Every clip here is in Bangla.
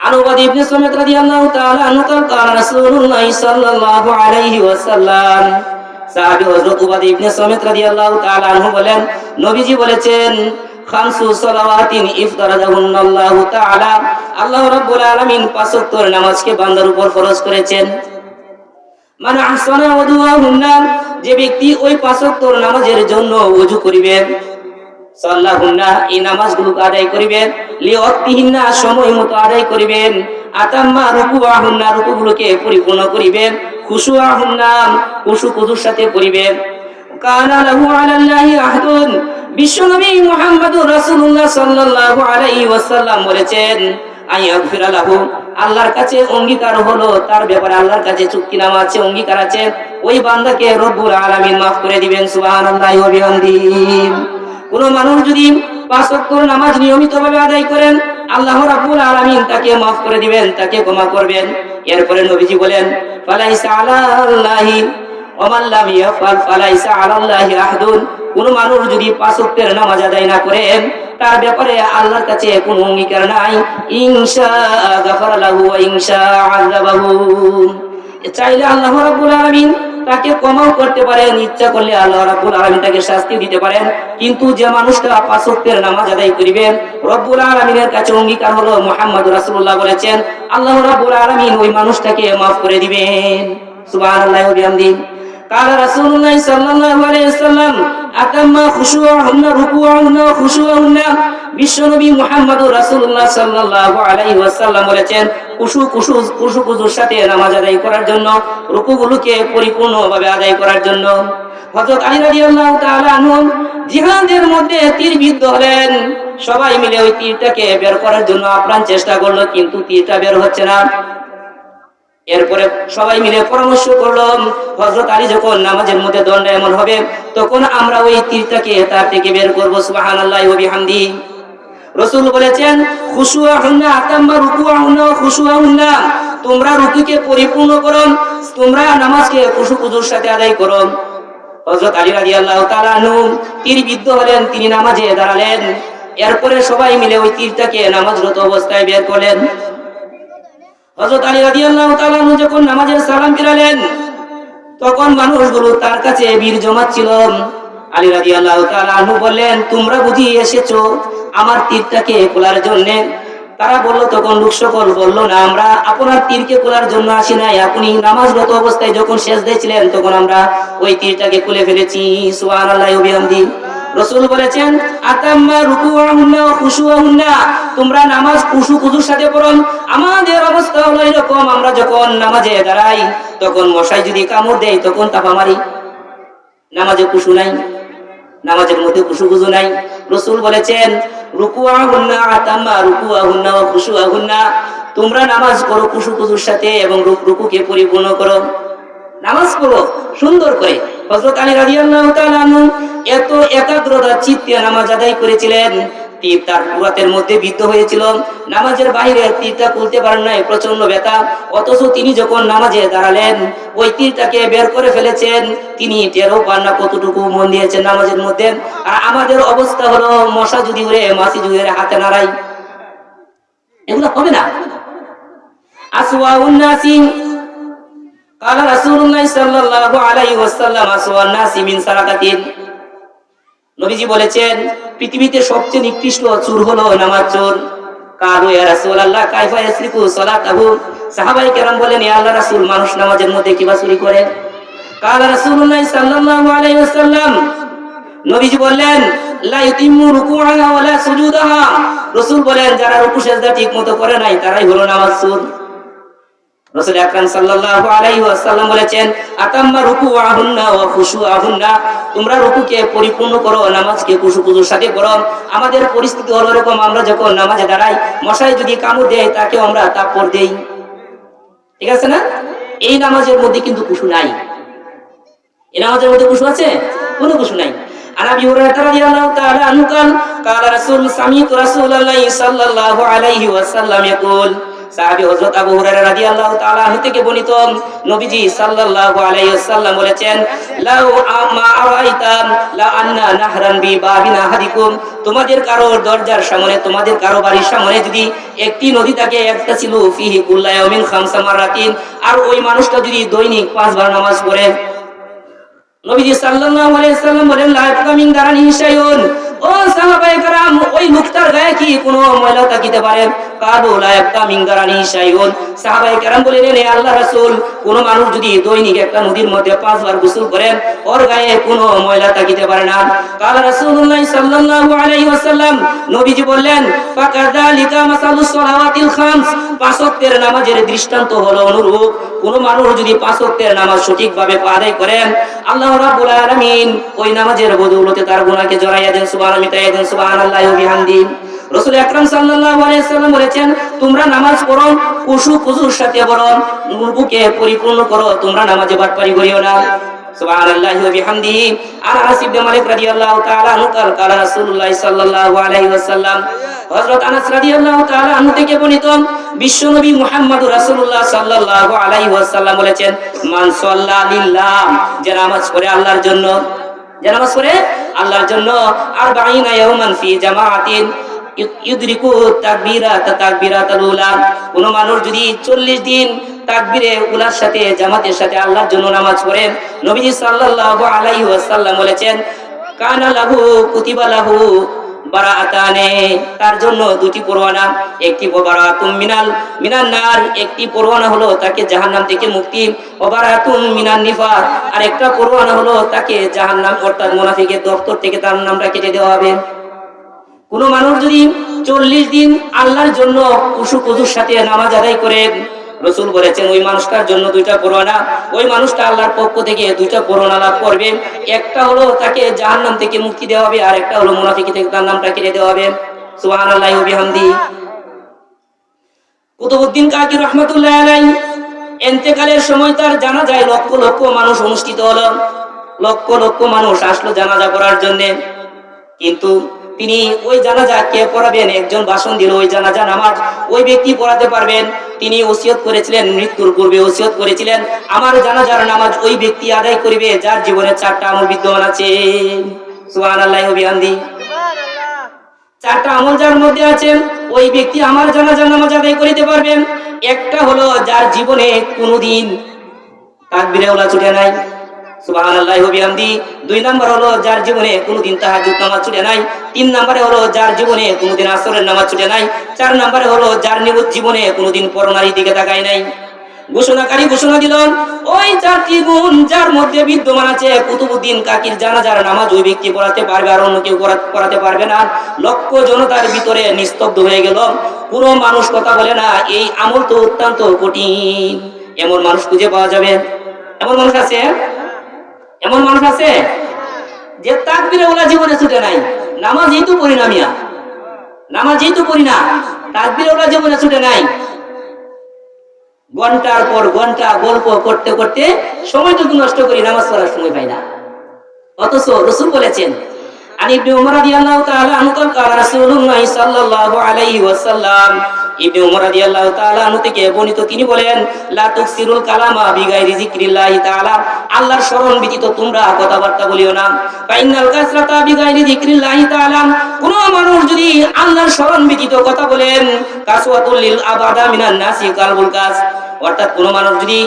عن عبادة بن الصامت رضي الله تعالى عنه قال قال رسول الله صلى الله عليه وسلم সাহাবী হযরত উবাদা ইবনে সামিত রাদিয়াল্লাহু তাআলা আনহু বলেন নবীজি বলেছেন খামসু সালাওয়াতিন ইফতারাদাহুন্নাল্লাহু তাআলা আল্লাহ রাব্বুল আলামিন পাঁচ ওয়াক্তের নামাজকে বান্দার উপর ফরজ করেছেন। মানে আহসানা ওযুহুন্না যে ব্যক্তি ওই পাঁচ ওয়াক্তের নামাজের জন্য ওযু করিবে সাল্লাহুন্না এই নামাজগুলো আদায় করিবেন লিওয়াক্তিহিন্না সময় মতো আদায় করিবেন আতাম্মা রুকুআহুন্না রুকুগুলোকে পরিপূর্ণ করিবেন খুশুআহুন্না খুশুর সাথে করিবেন কানা লাহু আলাল্লাহি আহদুন বিশ্বনবী মুহাম্মদুর রাসূলুল্লাহ সাল্লাল্লাহু আলাইহি ওয়াসাল্লাম বলেছেন আইয়াগফিরা লাহু আল্লাহর কাছে অঙ্গীকার হলো তার ব্যাপারে আল্লাহর কাছে চুক্তিনামা আছে অঙ্গীকার আছে ওই বান্দাকে রব্বুল আলামিন মাফ করে দিবেন সুবহানাল্লাহি ওয়া বিহামদিহি। কোন মানুষ যদি পাঁচ ওয়াক্তের নামাজ নিয়মিতভাবে আদায় করেন আল্লাহ রাব্বুল আলামিন তাকে maaf করে দিবেন তাকে ক্ষমা করবেন। এরপরে নবীজি বলেন ফালাইসা আলাল্লাহি ওয়া মান লাম ইয়াফআল ফালাইসা আলাল্লাহি আহদুন কোন মানুষ যদি পাঁচ ওয়াক্তের নামাজ আদায় না করেন তার ব্যাপারে আল্লাহর কাছে কোনো অঙ্গীকার নাই ইনশা গাফারা লাহু ওয়া ইনশা আযাবাহু চাইলে আল্লাহ রাব্বুল আলামিন তাকে ক্ষমাও করতে পারেন ইচ্ছা করলে আল্লাহ রাব্বুল আলামিন তাকে শাস্তি দিতে পারেন। কিন্তু যে মানুষটা পাঁচ ওয়াক্তের নামাজ আদায় করবে রব্বুল আলামিনের কাছে অঙ্গীকার হলো মুহাম্মদ রাসূলুল্লাহ বলেছেন আল্লাহ রাব্বুল আলামিন ওই মানুষটাকে maaf করে দিবেন সুবহানাল্লাহি ওয়া বিহামদিহি। قال رسول الله صلى الله عليه وسلم আতাম্মা খুশুআহুন্না রুকুআহুন্না খুশুআহুন্না বিশ্বনবী মুহাম্মদুর রাসূলুল্লাহ সাল্লাল্লাহু আলাইহি ওয়াসাল্লাম বলেছেন খুশুর সাথে নামাজ আদায় করার জন্য রুকুগুলোকে পরিপূর্ণভাবে আদায় করার জন্য। হযরত আলী রাদিয়াল্লাহু তাআলা আনহু জিহাদের মধ্যে তীরবিদ্ধ হলেন সবাই মিলে ওই তীরটাকে বের করার জন্য আপ্রাণ চেষ্টা করলো কিন্তু তীরটা বের হচ্ছে না। এরপরে সবাই মিলে পরামর্শ করলো হযরত আলী যখন নামাজের মধ্যে দণ্ডায়মান হবে তখন আমরা ওই তীরটাকে তার থেকে বের করব সুবহানাল্লাহি ওয়া বিহামদিহি। রাসূল বলেছেন খুশুআহুন্না আতাম্মা রুকুআহুন্না খুশুআহুন্না তোমরা রুকুকে পরিপূর্ণ করো তোমরা নামাজকে খুশুর সাথে আদায় করো। হযরত আলী রাদিয়াল্লাহু তাআলা আনহু তীরবিদ্ধ হলেন তিনি নামাজে দাঁড়ালেন এরপরে সবাই মিলে ওই তীরটাকে নামাজরত অবস্থায় বের করলেন। হযরত আলী রাদিয়াল্লাহু তাআলা যখন নামাজের সালাম ফিরালেন তখন মানুষগুলো তার কাছে ভিড় জমাচ্ছিল। আলী রাদিয়াল্লাহু তাআলা বললেন তোমরা বুঝি এসেছো আমার তীরটাকে খোলার জন্য? তারা বলল তখন লোক সকল বলল না আমরা আপনার তীরকে খোলার জন্য আসি নাই আপনি নামাজরত অবস্থায় যখন সেজদায় ছিলেন তখন আমরা ওই তীরটাকে খুলে ফেলেছি সুবহানাল্লাহি ওয়া বিহামদিহি। রাসূল বলেছেন আতাম্মা রুকুআহুন্না ওয়া খুশুআহুন্না তোমরা নামাজ খুশুর সাথে পড়ো। আমাদের অবস্থা হলো এরকম আমরা যখন নামাজে দাঁড়াই তখন মশাই যদি কামড় দেয় তখন তাপা মারি নামাজে খুশু নাই নামাজের মধ্যে খুশু নাই। রাসূল বলেছেন রুকুআহুন্না আতাম্মা রুকুআহুন্না ওয়া খুশুআহুন্না তোমরা নামাজ করো খুশুর সাথে এবং রুকুকে পরিপূর্ণ করো নামাজ পড়ো সুন্দর করে। হযরত আলী রাদিয়াল্লাহু তাআলা এত একাগ্রতা চিত্তে নামাজ আদায় করেছিলেন তীর তার পুরাতের মধ্যে বিদ্ধ হয়েছিল নামাজের বাইরে তীরটা খুলতে পারেন নাই প্রচন্ড ব্যথা অথচ তিনি যখন নামাজে দাঁড়ালেন ওই তীরটাকে বের করে ফেলেছেন তিনি টেরও পান না কতটুকু মন দিয়েছেন নামাজের মধ্যে। আর আমাদের অবস্থা হলো মশা যদি উড়ে মাছি যদি উড়ে হাতে নাড়াই এগুলো হবে না। আসওয়াউন নাসি قال رسول الله صلى الله عليه وسلم اسوأ الناس من সারাকাতিন নবীজি বলেছেন পৃথিবীতে সবচেয়ে নিকৃষ্ট চোর হলো নামাজ চোর। কালু ইয়া রাসূলুল্লাহ কাইফা ইয়াসরিকু সালাতাহু সাহাবায়ে কেরাম বলেন ইয়া আল্লাহর রাসূল মানুষ নামাজের মধ্যে কিভাবে চুরি করে? قال رسول الله সাল্লাল্লাহু আলাইহি ওয়াসাল্লাম নবীজি বললেন লা ইউতিমু রুকুআহা ওয়া লা সুজুদাহা রাসূল বলেন যারা রুকু সিজদা ঠিকমতো করে নাই তারাই হলো নামাজ চোর। রাসূল আকরাম সাল্লাল্লাহু আলাইহি ওয়াসাল্লাম বলেছেন আতাম্মা রুকুআহুন্না ওয়া খুশুআহুন্না তোমরা রুকুকে পরিপূর্ণ করো নামাজকে খুশুর সাথে করো। আমাদের পরিস্থিতি হলো এরকম আমরা যখন নামাজে দাঁড়াই মশাই যদি কামড় দেয় তাকে আমরা তাপড় দেই ঠিক আছে না? এই নামাজের মধ্যে কিন্তু খুশু নাই। এই নামাজের মধ্যে খুশু আছে? কোনো খুশু নাই। আন আবি হুরায়রা রাদিয়াল্লাহু তাআলা আনহু قال رسول سمعت رسول الله صلى الله عليه وسلم يقول সাহাবী হযরত আবু হুরায়রা রাদিয়াল্লাহু তাআলা আনহু থেকে বর্ণিত, নবীজি সাল্লাল্লাহু আলাইহি ওয়াসাল্লাম বলেছেন, লাউ মা আরাইতাম লা আন্না নাহরান বি বাবিনা আহাদিকুম, তোমাদের কারো দরজার সামনে, তোমাদের কারো বাড়ির সামনে যদি একটি নদী থাকে, একটা ছিল ফিহি কুল্লা ইয়াউমিন খামসা মারাতিন, আর ওই মানুষটা যদি দৈনিক 5 বার নামাজ পড়ে, নবীজি সাল্লাল্লাহু আলাইহি ওয়াসাল্লাম বলেন, লা ইয়াবকা মিন দারানি শাইউন, ও সাহাবায়ে কেরাম, ওই লোকটার গায়ে কি কোনো ময়লা থাকিতে পারে? কালু লা ইয়াবকা মিন দারানি শাইউন, সাহাবায়ে কেরাম বললেন, হে আল্লাহর রাসূল, কোন মানুষ যদি দৈনিক একটা নদীর মধ্যে 5 বার গোসল করেন, ওর গায়ে কোনো ময়লা থাকিতে পারে না। কাল রাসূলুল্লাহ সাল্লাল্লাহু আলাইহি ওয়াসাল্লাম, নবীজি বললেন, ফাকাযালিকা মাসালুস সালাওয়াতিল খামস, 5 ওয়াক্তের নামাজের দৃষ্টান্ত হলো অনুরূপ। কোন মানুষ যদি 5 ওয়াক্তের নামাজ সঠিকভাবে আদায় করেন, আল্লাহ রাব্বুল আলামিন ওই নামাজের বদৌলতে তার গুনাহকে জড়াইয়া দেন। সুবহানাল্লাহি ওয়া বিহামদিহি। রাসূল আকরাম সাল্লাল্লাহু আলাইহি ওয়াসাল্লাম বলেছেন, তোমরা নামাজ পড়ো, খুশুর সাথে পড়ো, রুকুকে পরিপূর্ণ করো, তোমরা নামাজে বাটপারি করিও না। সুবহানাল্লাহি ওয়া বিহামদিহি। আনাস ইবনে মালিক রাদিয়াল্লাহু তাআলা আনহু কাল রাসূলুল্লাহ সাল্লাল্লাহু আলাইহি ওয়াসাল্লাম, হযরত আনাস রাদিয়াল্লাহু তাআলা আনহু থেকে বর্ণিত, বিশ্বনবী মুহাম্মদুর রাসূলুল্লাহ সাল্লাল্লাহু আলাইহি ওয়াসাল্লাম বলেছেন, মান সাল্লা লিল্লাহ, যে নামাজ পড়ে আল্লাহর জন্য, যে নামাজ পড়ে আল্লাহর জন্য, 40 ইয়াওমান ফি জামাআতিন ইউদরিকু তাকবীরাতাল উলা, কোন মানুষ যদি 40 দিন তাকবীরে উলার সাথে, জামাতের সাথে আল্লাহর জন্য নামাজ পড়ে, নবীজি সাল্লাল্লাহু আলাইহি ওয়াসাল্লাম বলেছেন, কানা লাহু কুতিবা লাহু বারাআতানে, তার জন্য 2টি পরোয়ানা, একটি বারাআতুম মিনান নার, একটি পরোয়ানা হলো তাকে জাহান্নাম থেকে মুক্তি, ও বারাআতুম মিনান নিফাক, আর একটা পরোয়ানা হলো তাকে জাহান্নাম অর্থাৎ মুনাফিকের দপ্তর থেকে তার নামটা কেটে দেওয়া হবে। কোন মানুষ যদি 40 দিন আল্লাহর জন্য খুশুর সাথে নামাজ আদায় করে, রাসূল বলেছেন ওই মানুষটার জন্য 2টা পরোয়ানা, ওই মানুষটা আল্লাহর পক্ষ থেকে 2টা পরোয়ানা লাভ করবে। একটা হলো তাকে জাহান্নাম থেকে মুক্তি দেওয়া হবে, আর একটা হলো মুনাফিক থেকে তার নামটা কেটে দেওয়া হবে। সুবহানাল্লাহি ওয়া বিহামদিহি। কুতুবউদ্দিন কাকি রাহমাতুল্লাহ আলাইহি ইন্তেকালের সময় তার জানাজায় লক্ষ লক্ষ মানুষ অনুষ্ঠিত হলো, লক্ষ লক্ষ মানুষ আসলো জানাজা পড়ার জন্য, কিন্তু তিনি ওই জানাজা কে পড়াবেন, একজন ভাষণ দিল, ওই জানাজা নামাজ ওই ব্যক্তি পড়াতে পারবেন। তিনি ওসিয়ত করেছিলেন, মৃত্যুর পূর্বে ওসিয়ত করেছিলেন, আমার জানাজার নামাজ ওই ব্যক্তি আদায় করিবে যার জীবনে 4টা আমল বিদ্যমান আছে। সুবহানাল্লাহি ওয়া বিহামদিহি। 4টা আমল যার মধ্যে আছে, ওই ব্যক্তি আমার জানাজার নামাজ আদায় করিতে পারবেন। একটা হলো যার জীবনে কোনোদিন তাকবীরে উলা ছুটে নাই, সুবহানাল্লাহি ওয়া বিহামদিহি। 2 নাম্বার হলো যার জীবনে কোনোদিন তাহাজ্জুদ নামাজ ছুটে নাই। 3 নাম্বারে হলো যার জীবনে কোনোদিন আসরের নামাজ ছুটে নাই। 4 নাম্বারে হলো যার জীবনে কোনোদিন পরনারীর দিকে তাকায় নাই। ঘোষণাকারী ঘোষণা দিল, ওই 4টি গুণ যার মধ্যে বিদ্যমান আছে, কুতুবউদ্দিন কাকির জানাজার নামাজ ওই ব্যক্তি পড়াতে পারবে, আর অন্য কেউ পড়াতে পারবে না। লক্ষ জনতার ভিতরে নিস্তব্ধ হয়ে গেল, পুরো মানুষ কথা বলে না, এই আমল তো অত্যন্ত কঠিন। এমন মানুষ খুঁজে পাওয়া যাবে? এমন মানুষ আছে? এমন মানুষ আছে যে তাকবীরে ওলা জীবনে ছুটে নাই, নামাজই তো পড়ি না মিয়া, নামাজই তো পড়ি না, তাকবীরে ওলা জীবনে ছুটে নাই। ঘন্টার পর ঘন্টা গল্প করতে করতে সময়টুকু নষ্ট করি, নামাজ পড়ার সময় পাই না। অথচ রাসূল বলেছেন, আন ইবনে উমর রাদিয়াল্লাহু তাআলা আনহু কাল রাসূলুল্লাহ সাল্লাল্লাহু আলাইহি ওয়াসাল্লাম, ইবনে উমর রাদিয়াল্লাহু তাআলা আনহু থেকে বর্ণিত, তিনি বলেন, লা তুকসিরুল কালামা বিগাইরি যিকরিল্লাহি তাআলা, আল্লাহর স্মরণ ব্যতীত তোমরা কথাবার্তা বলিও না। ফাইনাল কাসরাতা বিগাইরি যিকরিল্লাহি তাআলা, কোন মানুষ যদি আল্লাহর স্মরণ ব্যতীত কথা বলেন, কাসওয়াতুল লিল আবাদা মিনান নাসি কালবুল কাস, অর্থাৎ কোন মানুষ যদি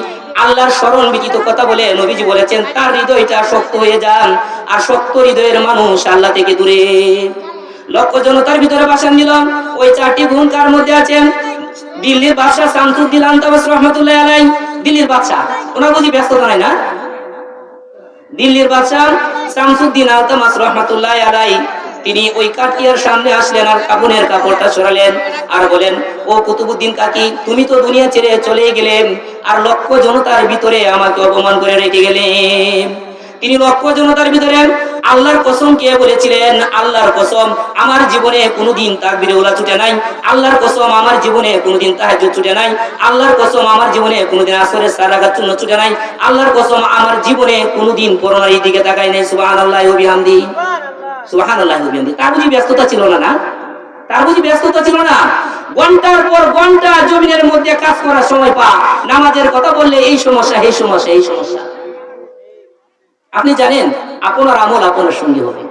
আল্লাহর স্মরণ ব্যতীত কথা বলে, নবীজি বলেছেন তার হৃদয়টা শক্ত হয়ে যান, আর শক্ত হৃদয়ের মানুষ আল্লাহ থেকে দূরে। লক্ষ জনতার ভিতরে ভাষণ দিলাম, ওই 4টি গুণ কার মধ্যে আছেন? দিল্লির বাদশা শামসুদ্দিন আলতামাস রাহমাতুল্লাহি আলাইহি, দিল্লির বাদশা, ওনার বুঝি ব্যস্ততা নাই না? দিল্লির বাদশা শামসুদ্দিন আলতামাস রাহমাতুল্লাহি আলাইহি, তিনি ওই কাঠিয়ার সামনে আসলেন, আর কাফনের কাপড়টা সরালেন, আর বলেন, ও কুতুবউদ্দিন কাকি, তুমি তো দুনিয়া ছেড়ে চলে গেলেন, আর লক্ষ জনতার ভিতরে আমাকে অপমান করে রেখে গেলেন। তিনি লক্ষ জনতার ভিতরে আল্লাহর কসম কে বলেছিলেন, আল্লাহর কসম আমার জীবনে কোনোদিন তাকবীরে উলা ছুটে নাই, আল্লাহর কসম আমার জীবনে কোনোদিন তাহাজ্জুদ ছুটে নাই, আল্লাহর কসম আমার জীবনে কোনোদিন আসরের সালাত সুন্নাত ছুটে নাই, আল্লাহর কসম আমার জীবনে কোনোদিন পরনারীর দিকে তাকাই নাই। সুবহানাল্লাহি ওয়া বিহামদিহি, সুবহানাল্লাহি ওয়া বিহামদিহি। তার বুঝি ব্যস্ততা ছিল না? না, তার বুঝি ব্যস্ততা ছিল না? ঘন্টার পর ঘন্টা জমিনের মধ্যে কাজ করার সময় পা, নামাজের কথা বললে এই সমস্যা এই সমস্যা এই সমস্যা। আপনি জানেন আপনার আমল আপনার সঙ্গে হবে।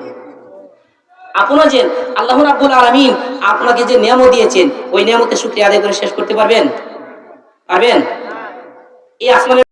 আপনার যে আল্লাহ রাব্বুল আলামিন আপনাকে যে নিয়ামত দিয়েছেন, ওই নিয়ামতের শুকরিয়া আদায় করে শেষ করতে পারবেন? পারবেন? এই আসমানের